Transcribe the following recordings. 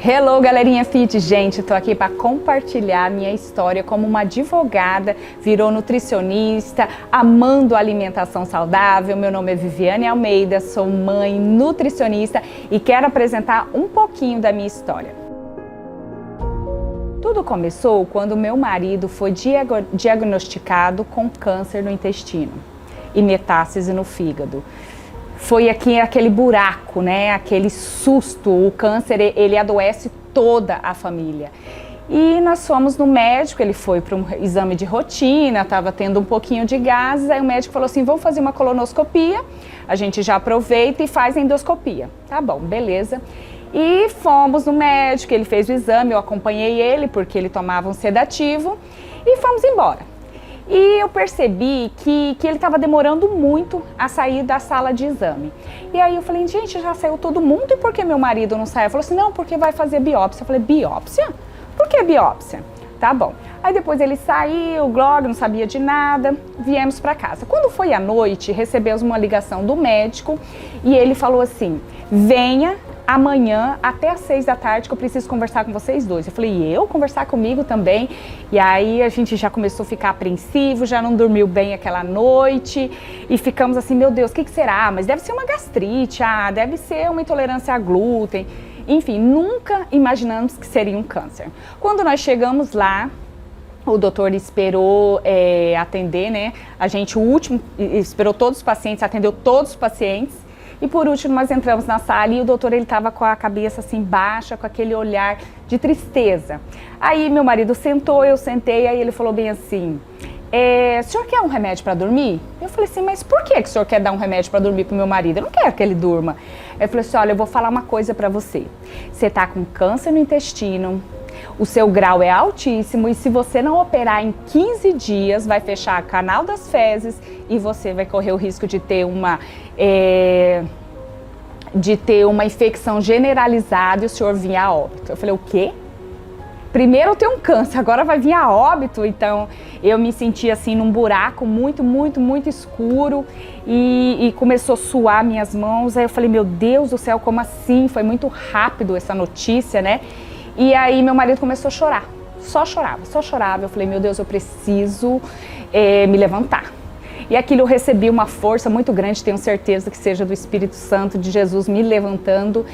Hello, galerinha fit! Gente, tô aqui para compartilhar minha história como uma advogada, virou nutricionista, amando alimentação saudável. Meu nome é Viviane Almeida, sou mãe, nutricionista e quero apresentar um pouquinho da minha história. Tudo começou quando meu marido foi diagnosticado com câncer no intestino e metástase no fígado. Foi aqui aquele buraco, né? Aquele susto. O câncer, ele adoece toda a família. E nós fomos no médico, ele foi para um exame de rotina, estava tendo um pouquinho de gases, aí o médico falou assim, vamos fazer uma colonoscopia, a gente já aproveita e faz a endoscopia. Tá bom, beleza. E fomos no médico, ele fez o exame, eu acompanhei ele porque ele tomava um sedativo e fomos embora. E eu percebi que ele estava demorando muito a sair da sala de exame. E aí eu falei, gente, já saiu todo mundo e por que meu marido não saiu? Ele falou assim, não, porque vai fazer biópsia. Eu falei, biópsia? Por que biópsia? Tá bom. Aí depois ele saiu, Glória, não sabia de nada, viemos para casa. Quando foi à noite, recebemos uma ligação do médico e ele falou assim, venha amanhã até às 6 da tarde que eu preciso conversar com vocês dois. Eu falei, e eu? Conversar comigo também? E aí a gente já começou a ficar apreensivo, já não dormiu bem aquela noite e ficamos assim, meu Deus, o que será? Mas deve ser uma gastrite, deve ser uma intolerância a glúten. Enfim, nunca imaginamos que seria um câncer. Quando nós chegamos lá, o doutor esperou atender, né? A gente, o último, esperou todos os pacientes, atendeu todos os pacientes. E por último, nós entramos na sala e o doutor, ele estava com a cabeça assim baixa, com aquele olhar de tristeza. Aí meu marido sentou, eu sentei, aí ele falou bem assim, o senhor quer um remédio para dormir? Eu falei assim, mas por que o senhor quer dar um remédio para dormir pro meu marido? Eu não quero que ele durma. Ele falou assim, olha, eu vou falar uma coisa para você. Você tá com câncer no intestino, o seu grau é altíssimo e se você não operar em 15 dias, vai fechar o canal das fezes e você vai correr o risco de ter uma infecção generalizada e o senhor vir a óbito. Eu falei, o quê? Primeiro eu tenho um câncer, agora vai vir a óbito. Então eu me senti assim num buraco muito escuro e começou a suar minhas mãos. Aí eu falei, meu Deus do céu, como assim? Foi muito rápido essa notícia, né? E aí meu marido começou a chorar, só chorava. Eu falei, meu Deus, eu preciso me levantar. E aquilo eu recebi uma força muito grande, tenho certeza que seja do Espírito Santo, de Jesus me levantando.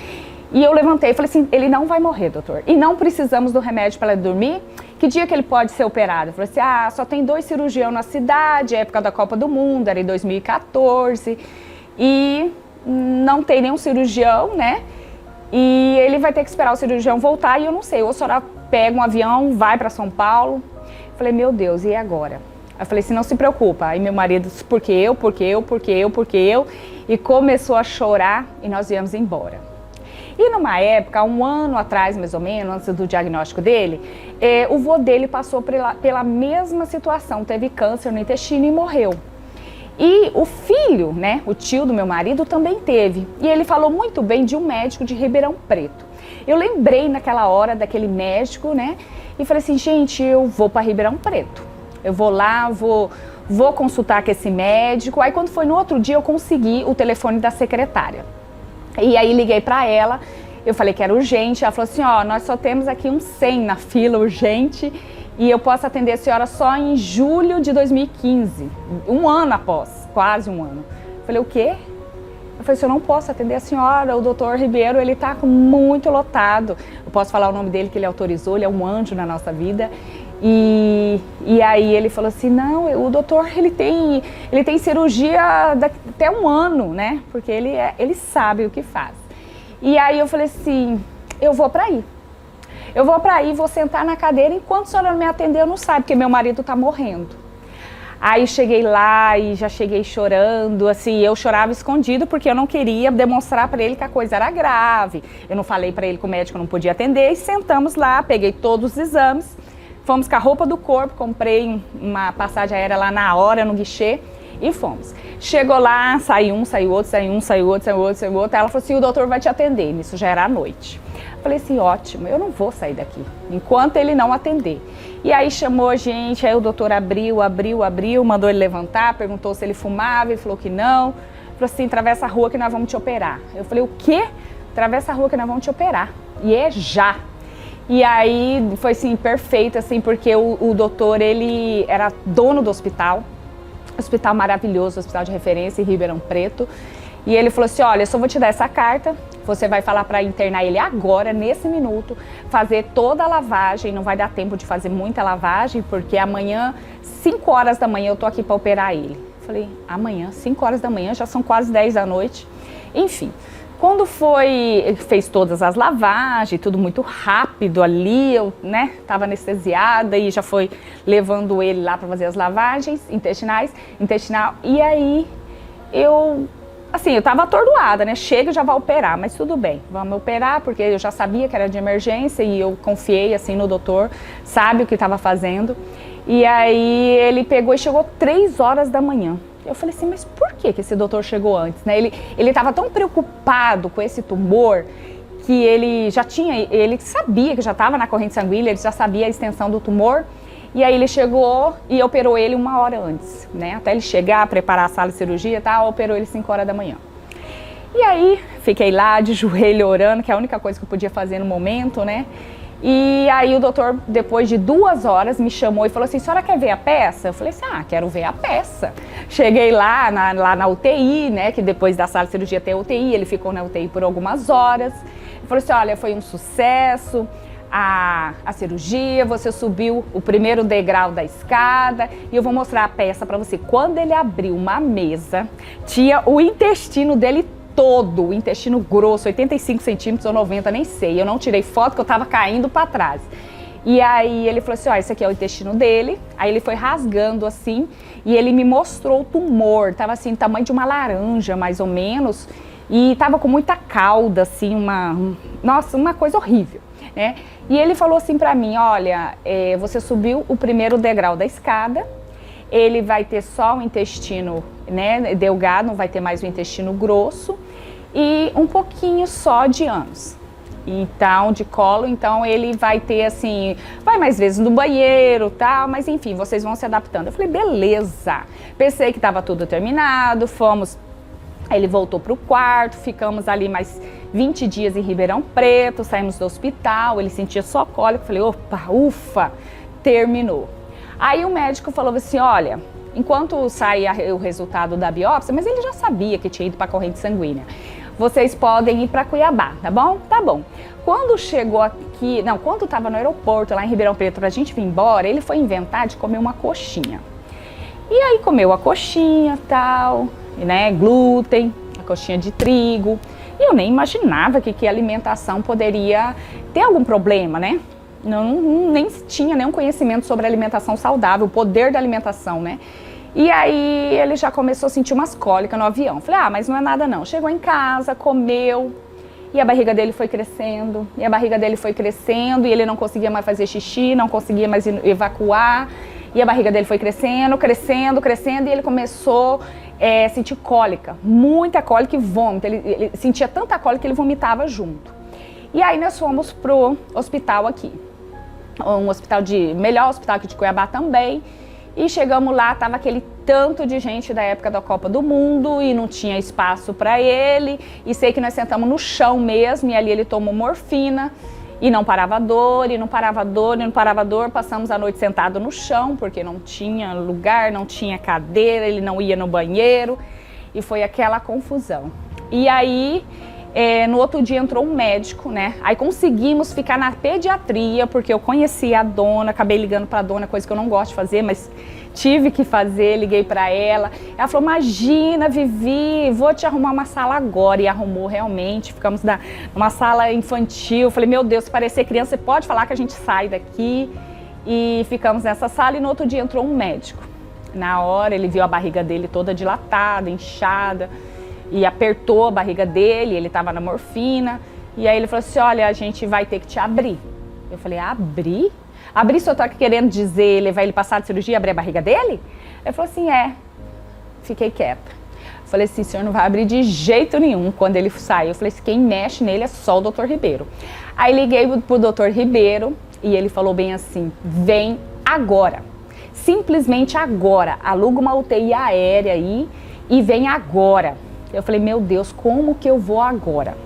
E eu levantei e falei assim, ele não vai morrer, doutor. E não precisamos do remédio para ele dormir? Que dia que ele pode ser operado? Eu falei assim, só tem 2 cirurgiões na cidade, época da Copa do Mundo, era em 2014. E não tem nenhum cirurgião, né? E ele vai ter que esperar o cirurgião voltar e eu não sei, ou a senhora pega um avião, vai para São Paulo. Falei, meu Deus, e agora? Eu falei assim, não se preocupa. Aí meu marido disse, porque eu? E começou a chorar e nós viemos embora. E numa época, 1 ano atrás mais ou menos, antes do diagnóstico dele, o vô dele passou pela mesma situação, teve câncer no intestino e morreu. E o filho, né, o tio do meu marido também teve. E ele falou muito bem de um médico de Ribeirão Preto. Eu lembrei naquela hora daquele médico, né, e falei assim, gente, eu vou para Ribeirão Preto. Eu vou lá, vou consultar com esse médico. Aí quando foi no outro dia eu consegui o telefone da secretária. E aí liguei para ela, eu falei que era urgente. Ela falou assim, nós só temos aqui uns 100 na fila urgente. E eu posso atender a senhora só em julho de 2015, 1 ano após, quase 1 ano. Eu falei, o quê? Eu falei, eu não posso atender a senhora, o doutor Ribeiro, ele tá muito lotado. Eu posso falar o nome dele que ele autorizou, ele é um anjo na nossa vida. E aí ele falou assim, não, o doutor, ele tem cirurgia até 1 ano, né? Porque ele sabe o que faz. E aí eu falei assim, eu vou para aí. Eu vou para aí, vou sentar na cadeira, enquanto a senhora não me atender, eu não saio, porque meu marido tá morrendo. Aí cheguei lá e já cheguei chorando, assim, eu chorava escondido porque eu não queria demonstrar para ele que a coisa era grave. Eu não falei para ele que o médico não podia atender e sentamos lá, peguei todos os exames, fomos com a roupa do corpo, comprei uma passagem aérea lá na hora, no guichê, e fomos. Chegou lá, saiu um, saiu outro, saiu um, saiu outro, saiu outro, saiu outro. Ela falou assim, o doutor vai te atender. Isso já era à noite. Falei assim, ótimo, eu não vou sair daqui, enquanto ele não atender. E aí chamou a gente, aí o doutor abriu, mandou ele levantar, perguntou se ele fumava, ele falou que não. Falou assim, atravessa a rua que nós vamos te operar. Eu falei, o quê? Atravessa a rua que nós vamos te operar. e é já. E aí foi assim, perfeito, assim, porque o doutor, ele era dono do hospital maravilhoso, hospital de referência em Ribeirão Preto. E ele falou assim, olha, eu só vou te dar essa carta, você vai falar para internar ele agora, nesse minuto, fazer toda a lavagem, não vai dar tempo de fazer muita lavagem, porque amanhã, 5 horas da manhã, eu tô aqui para operar ele. Falei, amanhã, 5 horas da manhã, já são quase 10 da noite. Enfim, quando fez todas as lavagens, tudo muito rápido ali, eu, né, tava anestesiada e já foi levando ele lá para fazer as lavagens intestinal, e aí eu tava atordoada, né, chega, já vai operar, mas tudo bem, vamos operar, porque eu já sabia que era de emergência e eu confiei, assim, no doutor, sabe o que estava fazendo, e aí ele pegou e chegou 3 horas da manhã. Eu falei assim, mas por que esse doutor chegou antes, né? Ele estava tão preocupado com esse tumor que ele sabia que já estava na corrente sanguínea, ele já sabia a extensão do tumor. E aí ele chegou e operou ele 1 hora antes, né? Até ele chegar, preparar a sala de cirurgia e tal, operou ele 5 horas da manhã. E aí fiquei lá de joelho orando, que é a única coisa que eu podia fazer no momento, né? E aí o doutor, depois de 2 horas, me chamou e falou assim, a senhora quer ver a peça? Eu falei assim, quero ver a peça. Cheguei lá na UTI, né, que depois da sala de cirurgia tem a UTI, ele ficou na UTI por algumas horas. Ele falou assim, olha, foi um sucesso a cirurgia, você subiu o primeiro degrau da escada e eu vou mostrar a peça para você. Quando ele abriu uma mesa, tinha o intestino dele todo, o intestino grosso, 85 centímetros ou 90, nem sei. Eu não tirei foto que eu tava caindo para trás. E aí ele falou assim, esse aqui é o intestino dele. Aí ele foi rasgando assim e ele me mostrou o tumor. Tava assim, tamanho de uma laranja, mais ou menos. E tava com muita cauda, assim, uma coisa horrível, né? E ele falou assim para mim, olha, você subiu o primeiro degrau da escada, ele vai ter só o intestino, né, delgado, não vai ter mais o intestino grosso e um pouquinho só de ânus. Então, de colo, então ele vai ter assim, vai mais vezes no banheiro, tal, mas enfim, vocês vão se adaptando. Eu falei, beleza. Pensei que estava tudo terminado, ele voltou para o quarto, ficamos ali mais 20 dias em Ribeirão Preto, saímos do hospital, ele sentia só cólica, falei, opa, ufa, terminou. Aí o médico falou assim, olha, enquanto saía o resultado da biópsia, mas ele já sabia que tinha ido para a corrente sanguínea, vocês podem ir para Cuiabá, tá bom? Tá bom. Quando chegou aqui, quando estava no aeroporto, lá em Ribeirão Preto, pra gente vir embora, ele foi inventar de comer uma coxinha. E aí comeu a coxinha, tal, né, glúten, a coxinha de trigo. E eu nem imaginava que a alimentação poderia ter algum problema, né? Nem tinha nenhum conhecimento sobre alimentação saudável, o poder da alimentação, né? E aí ele já começou a sentir umas cólicas no avião. Falei, mas não é nada não. Chegou em casa, comeu, e a barriga dele foi crescendo, e ele não conseguia mais fazer xixi, não conseguia mais evacuar, e a barriga dele foi crescendo, e ele começou a sentir cólica, muita cólica e vômito. Ele sentia tanta cólica que ele vomitava junto. E aí nós fomos pro hospital aqui, melhor hospital aqui de Cuiabá também, e chegamos lá, tava aquele tanto de gente da época da Copa do Mundo e não tinha espaço para ele, e sei que nós sentamos no chão mesmo, e ali ele tomou morfina, e não parava dor, passamos a noite sentado no chão, porque não tinha lugar, não tinha cadeira, ele não ia no banheiro, e foi aquela confusão. E aí, no outro dia entrou um médico, né? Aí conseguimos ficar na pediatria, porque eu conhecia a dona, acabei ligando pra dona, coisa que eu não gosto de fazer, mas tive que fazer, liguei pra ela. Ela falou, imagina, Vivi, vou te arrumar uma sala agora. E arrumou realmente, ficamos numa sala infantil. Falei, meu Deus, se parecer criança, você pode falar que a gente sai daqui. E ficamos nessa sala e no outro dia entrou um médico. Na hora ele viu a barriga dele toda dilatada, inchada, e apertou a barriga dele, ele estava na morfina, e aí ele falou assim, olha, a gente vai ter que te abrir. Eu falei, abrir? Abrir, o senhor tá querendo dizer, levar ele passar de cirurgia e abrir a barriga dele? Ele falou assim, Fiquei quieta. Falei assim, o senhor não vai abrir de jeito nenhum quando ele sair. Eu falei assim, quem mexe nele é só o doutor Ribeiro. Aí liguei pro doutor Ribeiro e ele falou bem assim, vem agora. Simplesmente agora, aluga uma UTI aérea aí e vem agora. Eu falei, meu Deus, como que eu vou agora?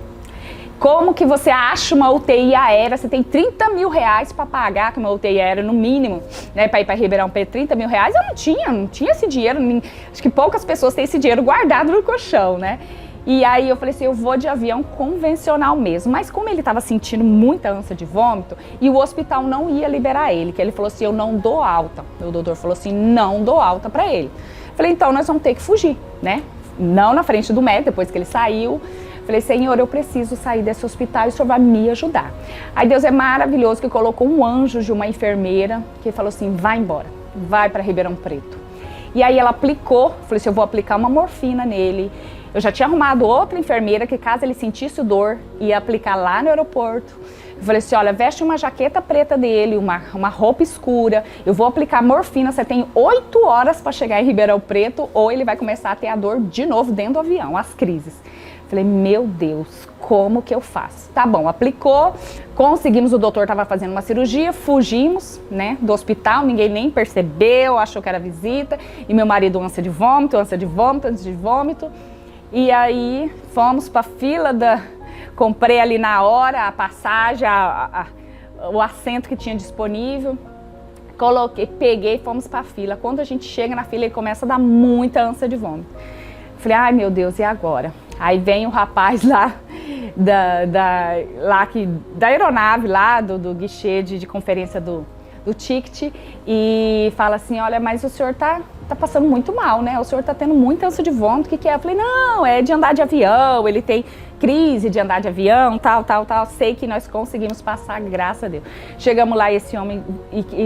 Como que você acha uma UTI aérea? Você tem 30 mil reais para pagar com uma UTI aérea, no mínimo, né? Para ir para Ribeirão Preto, 30 mil reais. Eu não tinha esse dinheiro. Acho que poucas pessoas têm esse dinheiro guardado no colchão, né? E aí eu falei assim, eu vou de avião convencional mesmo. Mas como ele estava sentindo muita ânsia de vômito, e o hospital não ia liberar ele, que ele falou assim, eu não dou alta. O doutor falou assim, não dou alta para ele. Falei, então nós vamos ter que fugir, né? Não na frente do médico, depois que ele saiu. Falei, Senhor, eu preciso sair desse hospital e o Senhor vai me ajudar. Aí Deus é maravilhoso que colocou um anjo de uma enfermeira que falou assim, vai embora, vai para Ribeirão Preto. E aí ela aplicou, falei assim, eu vou aplicar uma morfina nele. Eu já tinha arrumado outra enfermeira que, caso ele sentisse dor, ia aplicar lá no aeroporto. Eu falei assim, olha, veste uma jaqueta preta dele, uma roupa escura, eu vou aplicar morfina, você tem 8 horas para chegar em Ribeirão Preto ou ele vai começar a ter a dor de novo dentro do avião, as crises. Falei, meu Deus, como que eu faço? Tá bom, aplicou, conseguimos, o doutor estava fazendo uma cirurgia, fugimos, né, do hospital, ninguém nem percebeu, achou que era visita, e meu marido ânsia de vômito, ânsia de vômito, ânsia de vômito. E aí fomos para a fila comprei ali na hora a passagem, o assento que tinha disponível, coloquei, peguei e fomos para a fila. Quando a gente chega na fila, ele começa a dar muita ânsia de vômito. Falei, ai meu Deus, e agora? Aí vem o rapaz lá da aeronave, lá do guichê de conferência do ticket, e fala assim, olha, mas o senhor tá passando muito mal, né? O senhor tá tendo muita ânsia de vômito, o que é? Eu falei, não, é de andar de avião, ele tem crise de andar de avião, tal. Sei que nós conseguimos passar, graças a Deus. Chegamos lá, esse homem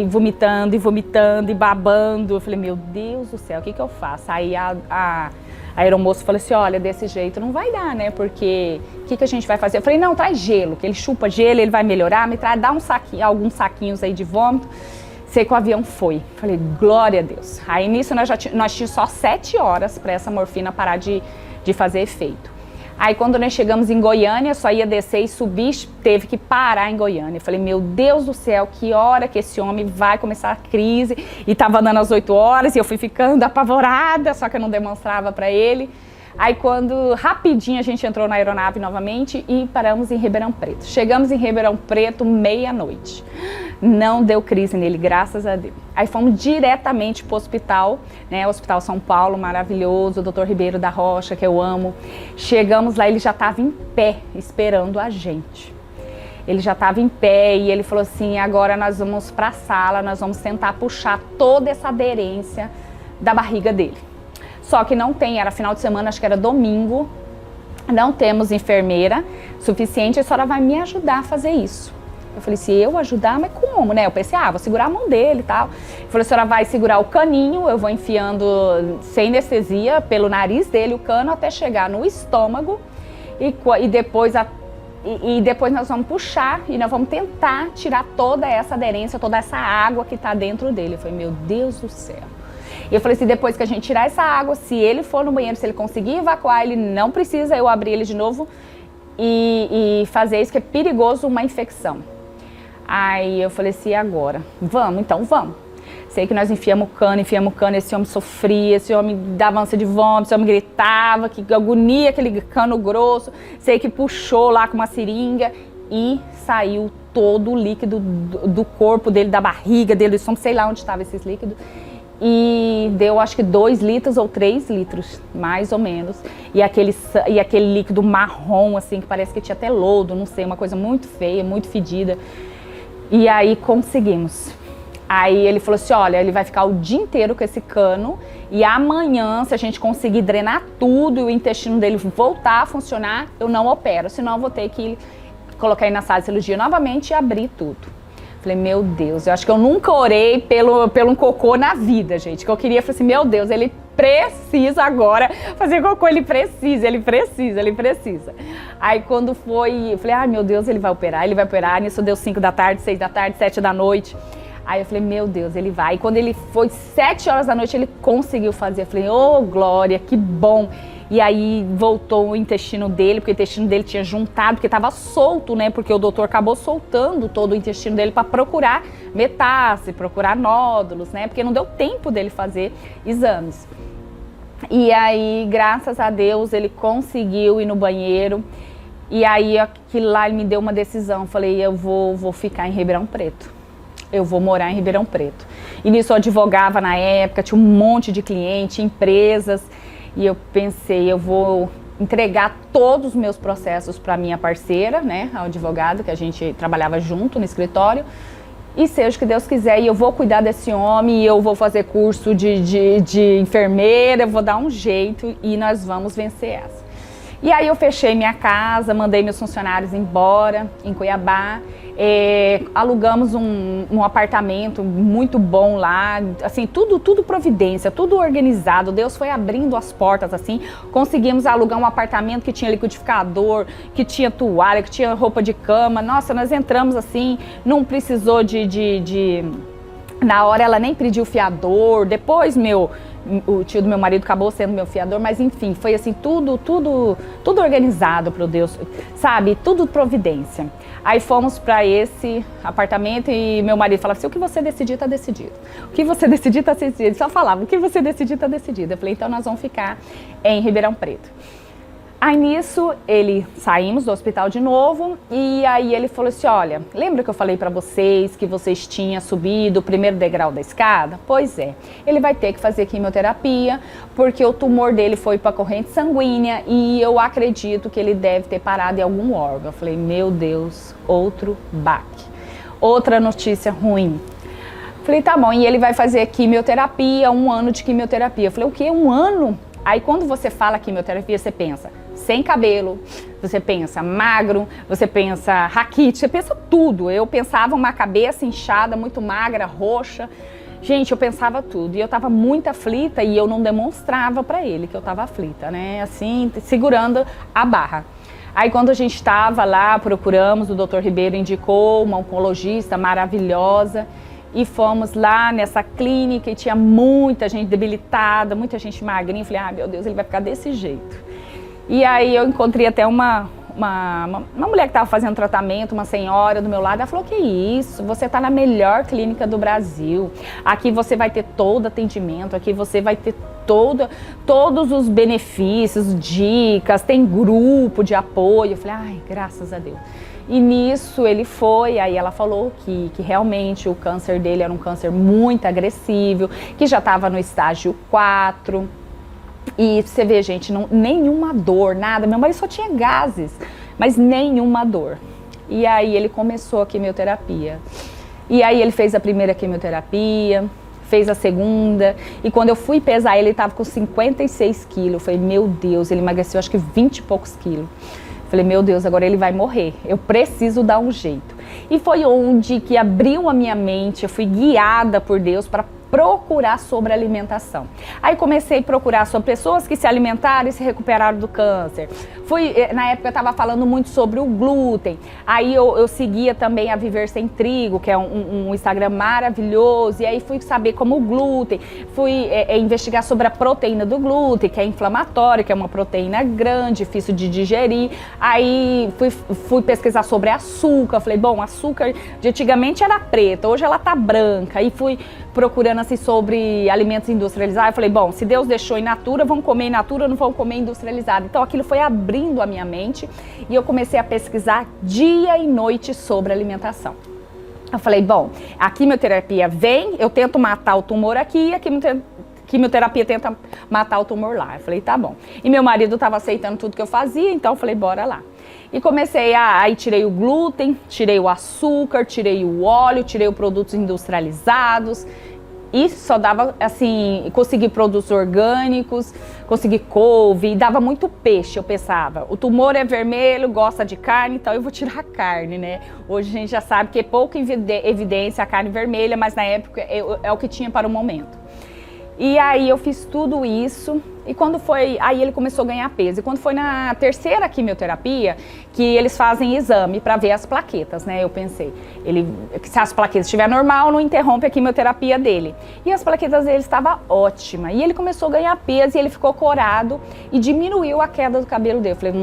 vomitando e babando. Eu falei, meu Deus do céu, o que eu faço? Aí a aeromoça falou assim, olha, desse jeito não vai dar, né? Porque o que a gente vai fazer? Eu falei, não, traz gelo, que ele chupa gelo, ele vai melhorar, dá alguns saquinhos aí de vômito. Sei que o avião foi. Falei, glória a Deus. Aí nisso nós tínhamos só 7 horas para essa morfina parar de fazer efeito. Aí quando nós chegamos em Goiânia, só ia descer e subir, teve que parar em Goiânia. Eu falei, meu Deus do céu, que hora que esse homem vai começar a crise? E tava dando as 8 horas e eu fui ficando apavorada, só que eu não demonstrava para ele. Aí quando rapidinho a gente entrou na aeronave novamente e paramos em Ribeirão Preto. Chegamos em Ribeirão Preto meia-noite. Não deu crise nele, graças a Deus. Aí fomos diretamente para o hospital, né? O Hospital São Paulo, maravilhoso, o Dr. Ribeiro da Rocha, que eu amo. Chegamos lá, ele já estava em pé, esperando a gente. Ele já estava em pé e ele falou assim, agora nós vamos para a sala, nós vamos tentar puxar toda essa aderência da barriga dele. Só que não tem, era final de semana, acho que era domingo, não temos enfermeira suficiente, a senhora vai me ajudar a fazer isso. Eu falei, se eu ajudar, mas como, né? Eu pensei, vou segurar a mão dele e tal. Eu falei, a senhora vai segurar o caninho, eu vou enfiando sem anestesia pelo nariz dele o cano até chegar no estômago e depois nós vamos puxar e nós vamos tentar tirar toda essa aderência, toda essa água que está dentro dele. Eu falei, meu Deus do céu. E eu falei assim, depois que a gente tirar essa água, se ele for no banheiro, se ele conseguir evacuar, ele não precisa eu abrir ele de novo e fazer isso, que é perigoso uma infecção. Aí eu falei assim, agora? Vamos, então vamos. Sei que nós enfiamos o cano, esse homem sofria, esse homem dava ânsia de vômito, esse homem gritava, que agonia aquele cano grosso. Sei que puxou lá com uma seringa e saiu todo o líquido do corpo dele, da barriga dele, do estômago, sei lá onde estava esses líquidos. E deu acho que 2 litros ou 3 litros, mais ou menos. E aquele líquido marrom, assim, que parece que tinha até lodo, não sei, uma coisa muito feia, muito fedida. E aí conseguimos. Aí ele falou assim, olha, ele vai ficar o dia inteiro com esse cano e amanhã, se a gente conseguir drenar tudo e o intestino dele voltar a funcionar, eu não opero, senão eu vou ter que colocar ele na sala de cirurgia novamente e abrir tudo. Falei, meu Deus, eu acho que eu nunca orei pelo um cocô na vida, gente. Que eu queria, falei assim, meu Deus, ele precisa agora fazer cocô, ele precisa. Aí quando foi, eu falei, ai meu Deus, ele vai operar. Nisso deu 5 da tarde, 6 da tarde, 7 da noite. Aí eu falei, meu Deus, ele vai. E quando ele foi 7 horas da noite, ele conseguiu fazer. Eu falei, oh, glória, que bom. E aí voltou o intestino dele, porque o intestino dele tinha juntado, porque estava solto, né? Porque o doutor acabou soltando todo o intestino dele para procurar metástase, procurar nódulos, né? Porque não deu tempo dele fazer exames. E aí, graças a Deus, ele conseguiu ir no banheiro. E aí aquilo lá me deu uma decisão, falei, eu vou ficar em Ribeirão Preto. Eu vou morar em Ribeirão Preto. E nisso eu advogava na época, tinha um monte de cliente, empresas, e eu pensei, eu vou entregar todos os meus processos para minha parceira, né, a advogada, que a gente trabalhava junto no escritório, e seja o que Deus quiser, e eu vou cuidar desse homem, e eu vou fazer curso de enfermeira, eu vou dar um jeito, e nós vamos vencer essa. E aí eu fechei minha casa, mandei meus funcionários embora, em Cuiabá, alugamos um apartamento muito bom lá, assim, tudo providência, tudo organizado, Deus foi abrindo as portas, assim, conseguimos alugar um apartamento que tinha liquidificador, que tinha toalha, que tinha roupa de cama, nossa, nós entramos assim, não precisou na hora ela nem pediu fiador, depois o tio do meu marido acabou sendo meu fiador, mas enfim, foi assim, tudo organizado pro Deus, sabe, tudo providência. Aí fomos para esse apartamento e meu marido falava assim, o que você decidir tá decidido, o que você decidir tá decidido, ele só falava, o que você decidir tá decidido. Eu falei, então nós vamos ficar em Ribeirão Preto. Aí nisso, saímos do hospital de novo e aí ele falou assim, olha, lembra que eu falei pra vocês que vocês tinham subido o primeiro degrau da escada? Pois é, ele vai ter que fazer quimioterapia porque o tumor dele foi pra corrente sanguínea e eu acredito que ele deve ter parado em algum órgão. Eu falei, meu Deus, outro baque, outra notícia ruim. Falei, tá bom, e ele vai fazer quimioterapia, 1 ano de quimioterapia. Eu falei, o quê? 1 ano? Aí quando você fala quimioterapia, você pensa sem cabelo, você pensa magro, você pensa raquite, você pensa tudo. Eu pensava uma cabeça inchada, muito magra, roxa. Gente, eu pensava tudo. E eu tava muito aflita e eu não demonstrava pra ele que eu tava aflita, né? Assim, segurando a barra. Aí quando a gente estava lá, procuramos, o Dr. Ribeiro indicou uma oncologista maravilhosa. E fomos lá nessa clínica e tinha muita gente debilitada, muita gente magrinha. Falei, ah, meu Deus, ele vai ficar desse jeito. E aí eu encontrei até uma mulher que estava fazendo tratamento, uma senhora do meu lado. Ela falou, que isso, você está na melhor clínica do Brasil. Aqui você vai ter todo atendimento, aqui você vai ter todos os benefícios, dicas, tem grupo de apoio. Eu falei, ai, graças a Deus. E nisso ele foi, aí ela falou que realmente o câncer dele era um câncer muito agressivo, que já estava no estágio 4. E você vê, gente, nenhuma dor, nada. Meu marido só tinha gases, mas nenhuma dor. E aí ele começou a quimioterapia. E aí ele fez a primeira quimioterapia, fez a segunda. E quando eu fui pesar ele estava com 56 quilos. Eu falei, meu Deus, ele emagreceu acho que 20 e poucos quilos. Falei, meu Deus, agora ele vai morrer, eu preciso dar um jeito. E foi onde que abriu a minha mente, eu fui guiada por Deus para procurar sobre alimentação. Aí comecei a procurar sobre pessoas que se alimentaram e se recuperaram do câncer. Na época eu estava falando muito sobre o glúten. Aí eu seguia também a Viver Sem Trigo, que é um Instagram maravilhoso. E aí fui saber como o glúten. Fui investigar sobre a proteína do glúten, que é inflamatória, que é uma proteína grande, difícil de digerir. Aí fui pesquisar sobre açúcar. Falei, bom, açúcar de antigamente era preta, hoje ela tá branca. Aí fui procurando assim sobre alimentos industrializados. Eu falei, bom, se Deus deixou in natura, vamos comer in natura, não vamos comer industrializado. Então aquilo foi abrindo a minha mente e eu comecei a pesquisar dia e noite sobre alimentação. Eu falei, bom, a quimioterapia vem, eu tento matar o tumor aqui e a quimioterapia tenta matar o tumor lá. Eu falei, tá bom. E meu marido estava aceitando tudo que eu fazia, então eu falei, bora lá. E comecei aí tirei o glúten, tirei o açúcar, tirei o óleo, tirei os produtos industrializados. E só dava, assim, consegui produtos orgânicos, consegui couve, e dava muito peixe, eu pensava. O tumor é vermelho, gosta de carne, então eu vou tirar a carne, né? Hoje a gente já sabe que é pouca evidência a carne vermelha, mas na época é o que tinha para o momento. E aí eu fiz tudo isso, e quando foi, aí ele começou a ganhar peso. E quando foi na terceira quimioterapia, que eles fazem exame para ver as plaquetas, né? Eu pensei, se as plaquetas estiverem normal, não interrompe a quimioterapia dele. E as plaquetas dele estavam ótimas. E ele começou a ganhar peso e ele ficou corado e diminuiu a queda do cabelo dele. Eu falei,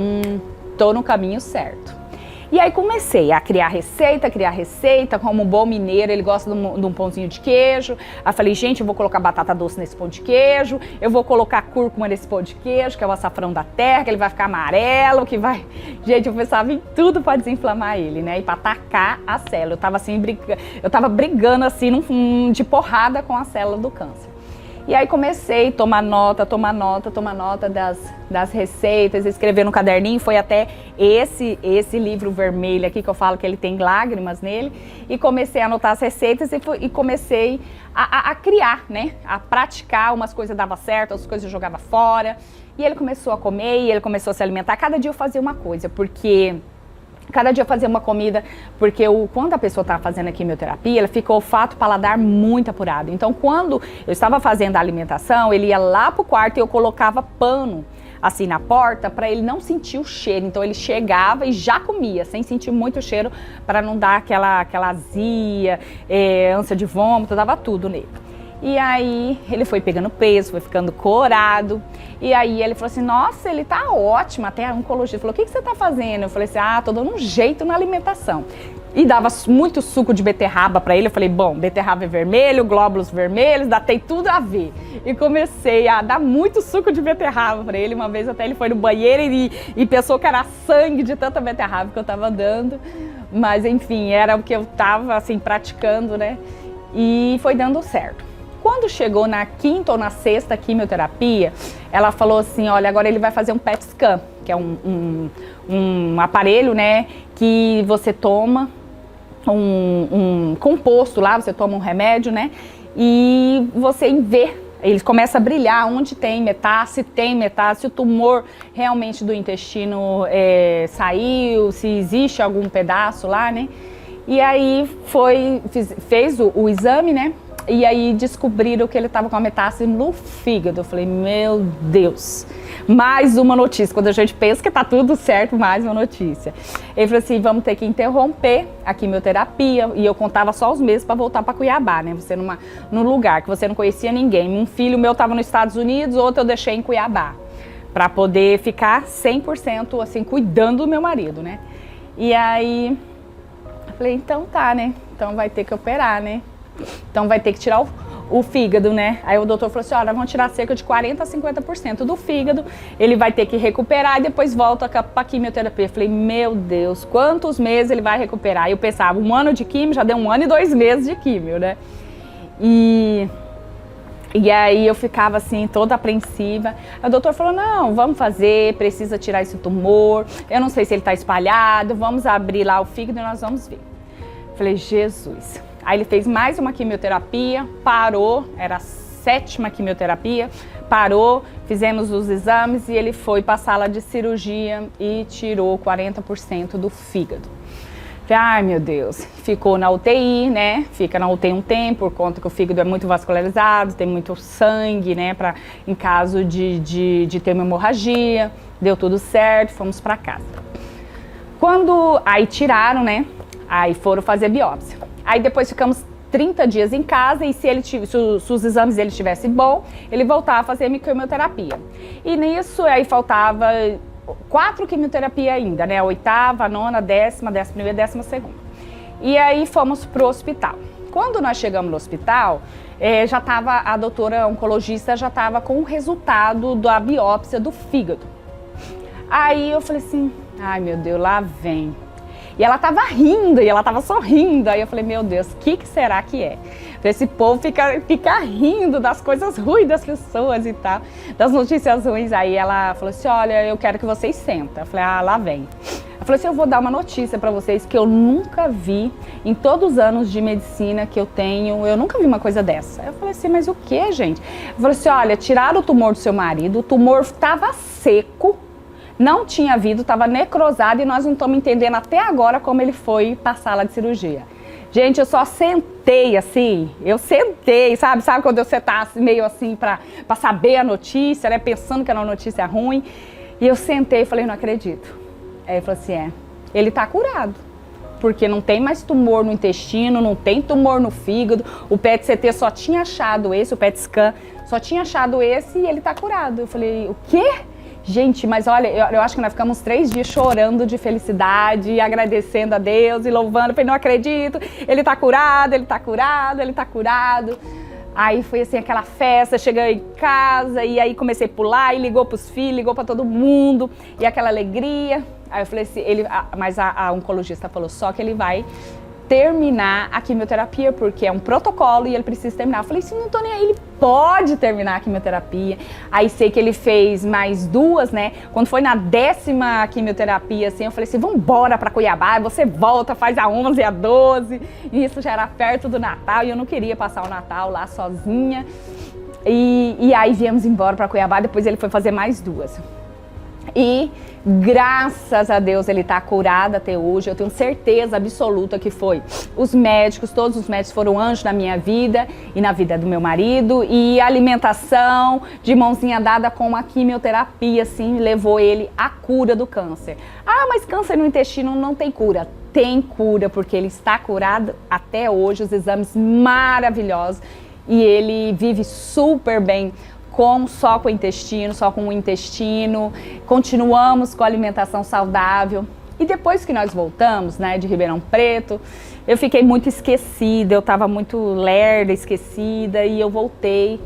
tô no caminho certo. E aí comecei a criar receita, como um bom mineiro, ele gosta de um pãozinho de queijo. Aí falei, gente, eu vou colocar batata doce nesse pão de queijo, eu vou colocar cúrcuma nesse pão de queijo, que é o açafrão da terra, que ele vai ficar amarelo, que vai... Gente, eu pensava em tudo para desinflamar ele, né? E para atacar a célula. Eu tava assim, brigando assim, de porrada com a célula do câncer. E aí comecei a tomar nota das receitas, escrever no caderninho, foi até esse livro vermelho aqui que eu falo que ele tem lágrimas nele, e comecei a anotar as receitas e comecei a criar, né? A praticar, umas coisas davam certo, outras coisas eu jogava fora, e ele começou a comer, e ele começou a se alimentar, cada dia eu fazia uma coisa, porque... Cada dia eu fazia uma comida, porque quando a pessoa estava fazendo a quimioterapia, ela fica o olfato paladar muito apurado. Então, quando eu estava fazendo a alimentação, ele ia lá pro quarto e eu colocava pano, assim, na porta, para ele não sentir o cheiro. Então, ele chegava e já comia, sem sentir muito o cheiro, para não dar aquela azia, ânsia de vômito, dava tudo nele. E aí ele foi pegando peso, foi ficando corado. E aí ele falou assim, nossa, ele tá ótimo. Até a oncologista falou, o que você tá fazendo? Eu falei assim, tô dando um jeito na alimentação. E dava muito suco de beterraba pra ele. Eu falei, bom, beterraba é vermelho, glóbulos vermelhos, tem tudo a ver. E comecei a dar muito suco de beterraba pra ele. Uma vez até ele foi no banheiro e pensou que era sangue de tanta beterraba que eu tava dando. Mas enfim, era o que eu tava assim praticando, né? E foi dando certo. Quando chegou na quinta ou na sexta quimioterapia, ela falou assim, olha, agora ele vai fazer um PET scan, que é um aparelho, né, que você toma um composto lá, você toma um remédio, né, e você vê, ele começa a brilhar onde tem metástase, se o tumor realmente do intestino saiu, se existe algum pedaço lá, né, e aí fez o exame, né, e aí descobriram que ele estava com a metástase no fígado. Eu falei, meu Deus, mais uma notícia. Quando a gente pensa que tá tudo certo, mais uma notícia. Ele falou assim, vamos ter que interromper a quimioterapia. E eu contava só os meses para voltar para Cuiabá, né? Você num lugar que você não conhecia ninguém. Um filho meu estava nos Estados Unidos, outro eu deixei em Cuiabá. Para poder ficar 100% assim, cuidando do meu marido, né? E aí, eu falei, então tá, né? Então vai ter que operar, né? Então vai ter que tirar o fígado, né? Aí o doutor falou assim, olha, vamos tirar cerca de 40% a 50% do fígado, ele vai ter que recuperar e depois volta pra quimioterapia. Eu falei, meu Deus, quantos meses ele vai recuperar? E eu pensava, 1 ano de quimio, já deu 1 ano e 2 meses de quimio, né? E aí eu ficava assim, toda apreensiva. Aí o doutor falou, não, vamos fazer, precisa tirar esse tumor, eu não sei se ele tá espalhado, vamos abrir lá o fígado e nós vamos ver. Eu falei, Jesus... Aí ele fez mais uma quimioterapia, parou, era a 7ª quimioterapia, parou, fizemos os exames e ele foi para a sala de cirurgia e tirou 40% do fígado. Falei, ai meu Deus, ficou na UTI, né? Fica na UTI um tempo, por conta que o fígado é muito vascularizado, tem muito sangue, né? Em caso de ter uma hemorragia, deu tudo certo, fomos para casa. Aí tiraram, né? Aí foram fazer biópsia. Aí depois ficamos 30 dias em casa e se os exames dele estivessem bom, ele voltava a fazer a quimioterapia. E nisso aí faltava 4 quimioterapias ainda, né? A 8ª, a 9ª, a 10ª, a 11ª e a 12ª. E aí fomos pro hospital. Quando nós chegamos no hospital, já estava, a doutora oncologista já estava com o resultado da biópsia do fígado. Aí eu falei assim, ai meu Deus, lá vem. E ela tava rindo, e ela tava sorrindo. Aí eu falei, meu Deus, o que será que é? Esse povo fica rindo das coisas ruins das pessoas e tal, das notícias ruins. Aí ela falou assim, olha, eu quero que vocês sentem. Eu falei, lá vem. Ela falou assim, eu vou dar uma notícia pra vocês que eu nunca vi, em todos os anos de medicina que eu tenho, eu nunca vi uma coisa dessa. Eu falei assim, mas o que, gente? Ela falou assim, olha, tiraram o tumor do seu marido, o tumor estava seco, não tinha vindo, estava necrosado e nós não estamos entendendo até agora como ele foi para a sala de cirurgia. Gente, eu só sentei assim, sabe quando você tá assim, meio assim para saber a notícia, né, pensando que era uma notícia ruim. E eu sentei e falei, não acredito. Aí ele falou assim, ele tá curado, porque não tem mais tumor no intestino, não tem tumor no fígado, o PET-CT só tinha achado esse, o PET-scan só tinha achado esse e ele tá curado. Eu falei, o quê? Gente, mas olha, eu acho que nós ficamos 3 dias chorando de felicidade, e agradecendo a Deus e louvando. Eu falei, não acredito, ele tá curado, ele tá curado, ele tá curado. Aí foi assim, aquela festa, cheguei em casa e aí comecei a pular e ligou pros filhos, ligou pra todo mundo e aquela alegria. Aí eu falei assim, mas a oncologista falou só que ele vai terminar a quimioterapia, porque é um protocolo e ele precisa terminar. Eu falei, se não tô nem aí, ele pode terminar a quimioterapia. Aí sei que ele fez mais 2, né? Quando foi na 10ª quimioterapia, assim, eu falei assim, vambora pra Cuiabá, você volta, faz a 11 e a 12. E isso já era perto do Natal e eu não queria passar o Natal lá sozinha. E aí viemos embora pra Cuiabá, depois ele foi fazer mais 2. E graças a Deus ele está curado até hoje. Eu tenho certeza absoluta que foi os médicos, todos os médicos foram anjos na minha vida e na vida do meu marido. E a alimentação de mãozinha dada com a quimioterapia, assim, levou ele à cura do câncer. Ah, mas câncer no intestino não tem cura. Tem cura, porque ele está curado até hoje, os exames maravilhosos. E ele vive super bem. Só com o intestino, continuamos com a alimentação saudável. E depois que nós voltamos, né, de Ribeirão Preto, eu fiquei muito esquecida, eu estava muito lerda, esquecida, e eu voltei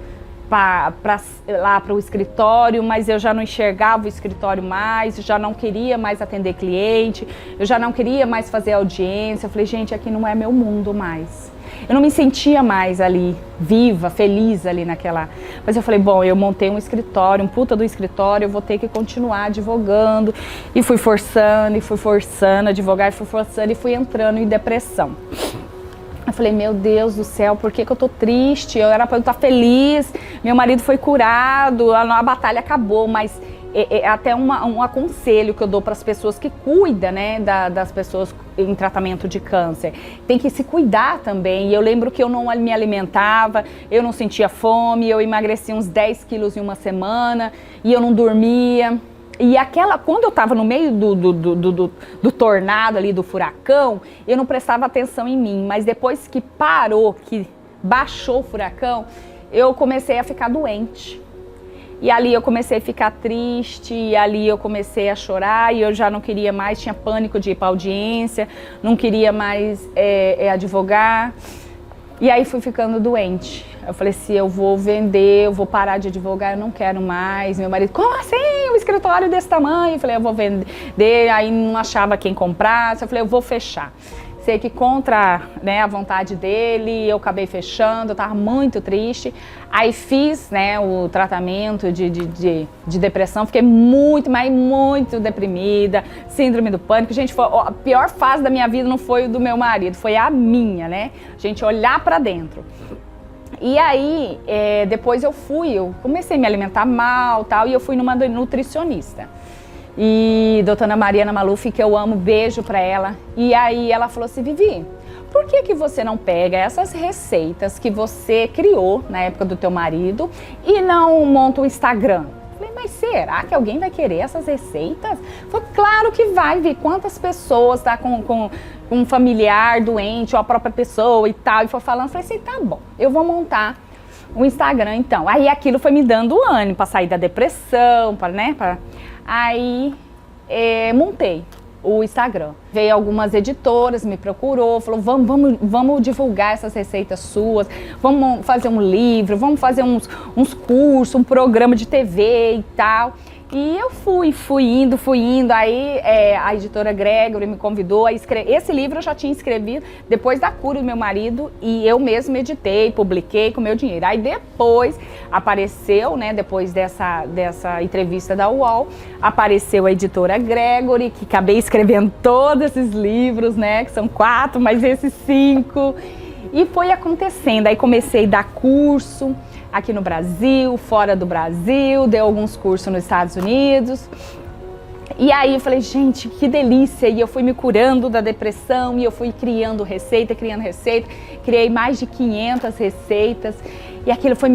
lá para o escritório, mas eu já não enxergava o escritório mais, já não queria mais atender cliente, eu já não queria mais fazer audiência. Eu falei, gente, aqui não é meu mundo mais. Eu não me sentia mais ali, viva, feliz ali naquela... Mas eu falei, bom, eu montei um escritório, um puta do escritório, eu vou ter que continuar advogando. E fui forçando a advogar, e fui forçando, e fui entrando em depressão. Eu falei, meu Deus do céu, por que eu tô triste? Eu era pra eu estar feliz, meu marido foi curado, a batalha acabou, mas... É até um aconselho que eu dou para as pessoas que cuidam, né, das pessoas em tratamento de câncer. Tem que se cuidar também. E eu lembro que eu não me alimentava, eu não sentia fome, eu emagreci uns 10 quilos em uma semana e eu não dormia. E quando eu estava no meio do tornado ali, do furacão, eu não prestava atenção em mim. Mas depois que parou, que baixou o furacão, eu comecei a ficar doente. E ali eu comecei a ficar triste, e ali eu comecei a chorar, e eu já não queria mais, tinha pânico de ir para audiência, não queria mais advogar. E aí fui ficando doente. Eu falei assim, eu vou vender, eu vou parar de advogar, eu não quero mais. Meu marido, como assim? Um escritório desse tamanho? Eu falei, eu vou vender, aí não achava quem comprasse. Eu falei, eu vou fechar. Sei que contra, né, a vontade dele, eu acabei fechando, eu estava muito triste. Aí fiz, né, o tratamento de depressão, fiquei muito, mas muito deprimida, síndrome do pânico. Gente, a pior fase da minha vida não foi o do meu marido, foi a minha, né? A gente olhar para dentro. E aí, depois eu comecei a me alimentar mal, tal, e eu fui numa nutricionista. E doutora Mariana Maluf, que eu amo, beijo pra ela. E aí ela falou assim, Vivi, por que você não pega essas receitas que você criou na época do teu marido e não monta um Instagram? Eu falei, mas será que alguém vai querer essas receitas? Falei, claro que vai, Vi, quantas pessoas tá com um familiar doente ou a própria pessoa e tal. E foi falando, falei assim, tá bom, eu vou montar o Instagram então. Aí aquilo foi me dando ânimo pra sair da depressão, Aí montei o Instagram. Veio algumas editoras, me procurou, falou, vamos divulgar essas receitas suas, vamos fazer um livro, vamos fazer uns cursos, um programa de TV e tal. E eu fui indo, aí a editora Gregory me convidou a escrever. Esse livro eu já tinha escrevido depois da cura do meu marido e eu mesma editei, publiquei com meu dinheiro. Aí depois apareceu, né, depois dessa entrevista da UOL, apareceu a editora Gregory, que acabei escrevendo todos esses livros, né, que são 4, mas esses 5. E foi acontecendo, aí comecei a dar curso aqui no Brasil, fora do Brasil, dei alguns cursos nos Estados Unidos. E aí eu falei, gente, que delícia! E eu fui me curando da depressão e eu fui criando receita, criei mais de 500 receitas. E aquilo foi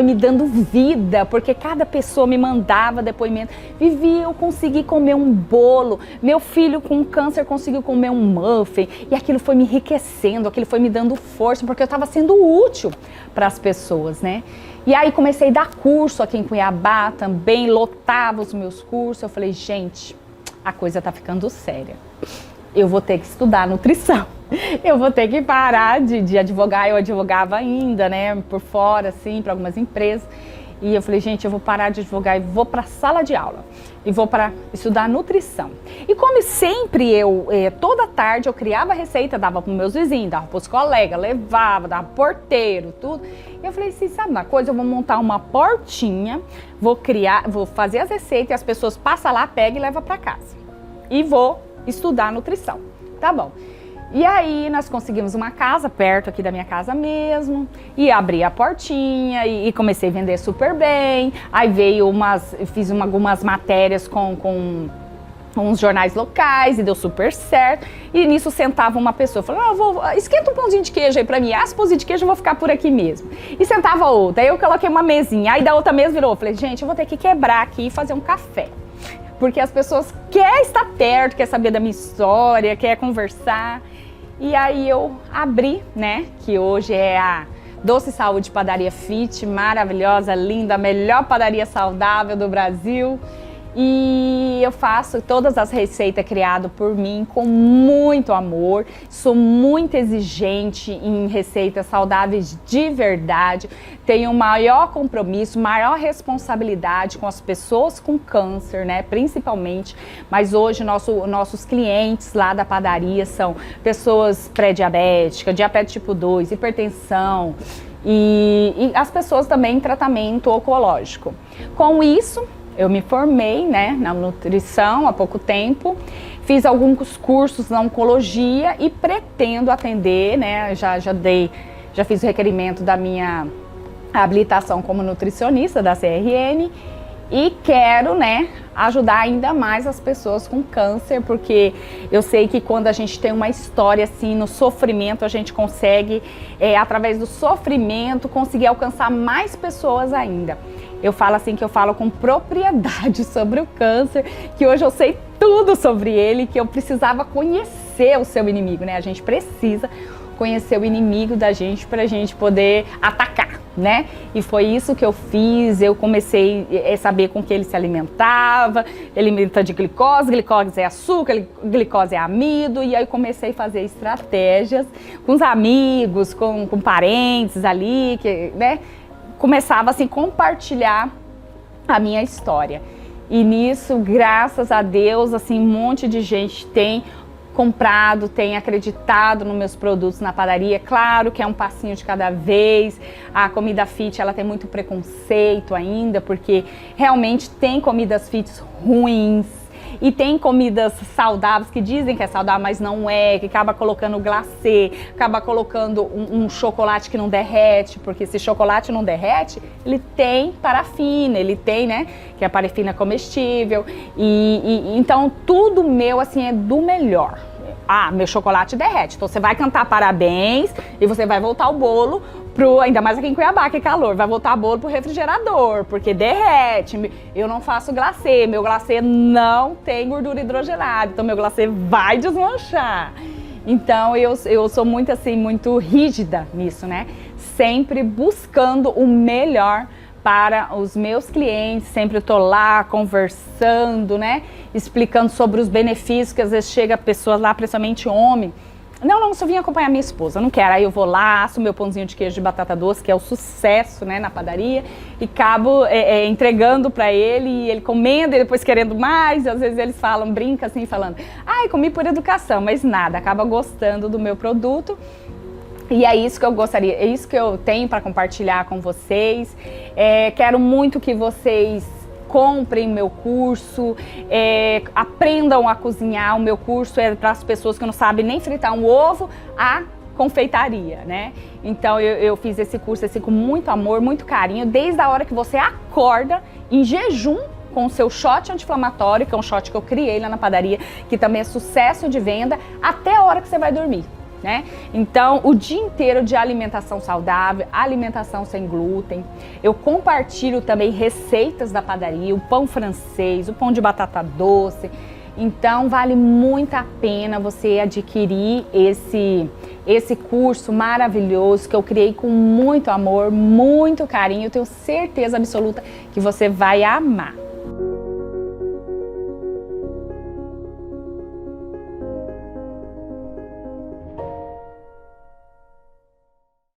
me dando vida, porque cada pessoa me mandava depoimento. Vivi, eu consegui comer um bolo, meu filho com câncer conseguiu comer um muffin. E aquilo foi me enriquecendo, aquilo foi me dando força, porque eu estava sendo útil para as pessoas, né? E aí comecei a dar curso aqui em Cuiabá também, lotava os meus cursos. Eu falei, gente, a coisa tá ficando séria. Eu vou ter que estudar nutrição. Eu vou ter que parar de advogar. Eu advogava ainda, né, por fora, assim, para algumas empresas. E eu falei, gente, eu vou parar de advogar e vou para a sala de aula. E vou para estudar nutrição. E como sempre, toda tarde eu criava receita, dava para os meus vizinhos, dava para os colegas, levava, dava porteiro, tudo. E eu falei assim, sabe uma coisa? Eu vou montar uma portinha, vou fazer as receitas e as pessoas passam lá, pegam e levam para casa. E vou estudar nutrição. Tá bom. E aí nós conseguimos uma casa perto aqui da minha casa mesmo, e abri a portinha e comecei a vender super bem. Aí fiz algumas matérias com uns jornais locais e deu super certo. E nisso sentava uma pessoa, falou, esquenta um pãozinho de queijo aí pra mim, esse pãozinho de queijo eu vou ficar por aqui mesmo. E sentava outra, aí eu coloquei uma mesinha, aí da outra mesa virou, eu falei, gente, eu vou ter que quebrar aqui e fazer um café. Porque as pessoas querem estar perto, querem saber da minha história, querem conversar. E aí eu abri, né, que hoje é a Doce Saúde Padaria Fit, maravilhosa, linda, a melhor padaria saudável do Brasil. E eu faço todas as receitas criadas por mim com muito amor. Sou muito exigente em receitas saudáveis de verdade. Tenho maior compromisso, maior responsabilidade com as pessoas com câncer, né? Principalmente. Mas hoje nossos clientes lá da padaria são pessoas pré-diabéticas, diabetes tipo 2, hipertensão e as pessoas também em tratamento oncológico. Com isso, eu me formei, né, na nutrição há pouco tempo, fiz alguns cursos na oncologia e pretendo atender, né, já fiz o requerimento da minha habilitação como nutricionista da CRN e quero, né, ajudar ainda mais as pessoas com câncer, porque eu sei que quando a gente tem uma história assim no sofrimento, a gente consegue, através do sofrimento, conseguir alcançar mais pessoas ainda. Eu falo assim que eu falo com propriedade sobre o câncer, que hoje eu sei tudo sobre ele, que eu precisava conhecer o seu inimigo, né? A gente precisa conhecer o inimigo da gente para a gente poder atacar, né? E foi isso que eu fiz. Eu comecei a saber com que ele se alimentava. Ele alimenta de glicose, glicose é açúcar, glicose é amido. E aí comecei a fazer estratégias com os amigos, com parentes ali, que, né? Começava assim, compartilhar a minha história. E nisso, graças a Deus, assim, um monte de gente tem comprado, tem acreditado nos meus produtos na padaria. Claro que é um passinho de cada vez. A comida fit, ela tem muito preconceito ainda, porque realmente tem comidas fit ruins. E tem comidas saudáveis que dizem que é saudável, mas não é, que acaba colocando glacê, acaba colocando um chocolate que não derrete, porque se chocolate não derrete, ele tem parafina, ele tem, né, que é a parafina comestível. Então tudo meu, assim, é do melhor. Ah, meu chocolate derrete, então você vai cantar parabéns e você vai voltar o bolo ainda mais aqui em Cuiabá, que é calor, vai voltar o bolo pro refrigerador, porque derrete. Eu não faço glacê, meu glacê não tem gordura hidrogenada, então meu glacê vai desmanchar. Então eu sou muito assim, muito rígida nisso, né? Sempre buscando o melhor para os meus clientes, sempre eu tô lá conversando, né? Explicando sobre os benefícios, que às vezes chega pessoas lá, principalmente homem. Não, só vim acompanhar minha esposa, não quero. Aí eu vou lá, asso meu pãozinho de queijo de batata doce, que é o sucesso, né, na padaria, e acabo entregando para ele, e ele comendo e depois querendo mais. E às vezes eles falam, brinca assim, falando, ai, comi por educação, mas nada, acaba gostando do meu produto. E é isso que eu gostaria, é isso que eu tenho para compartilhar com vocês. Quero muito que vocês comprem meu curso, aprendam a cozinhar. O meu curso é para as pessoas que não sabem nem fritar um ovo, a confeitaria, né? Então eu fiz esse curso assim, com muito amor, muito carinho, desde a hora que você acorda em jejum com o seu shot anti-inflamatório, que é um shot que eu criei lá na padaria, que também é sucesso de venda, até a hora que você vai dormir. né? Então, o dia inteiro de alimentação saudável, alimentação sem glúten. Eu compartilho também receitas da padaria, o pão francês, o pão de batata doce. Então, vale muito a pena você adquirir esse curso maravilhoso que eu criei com muito amor, muito carinho. Eu tenho certeza absoluta que você vai amar.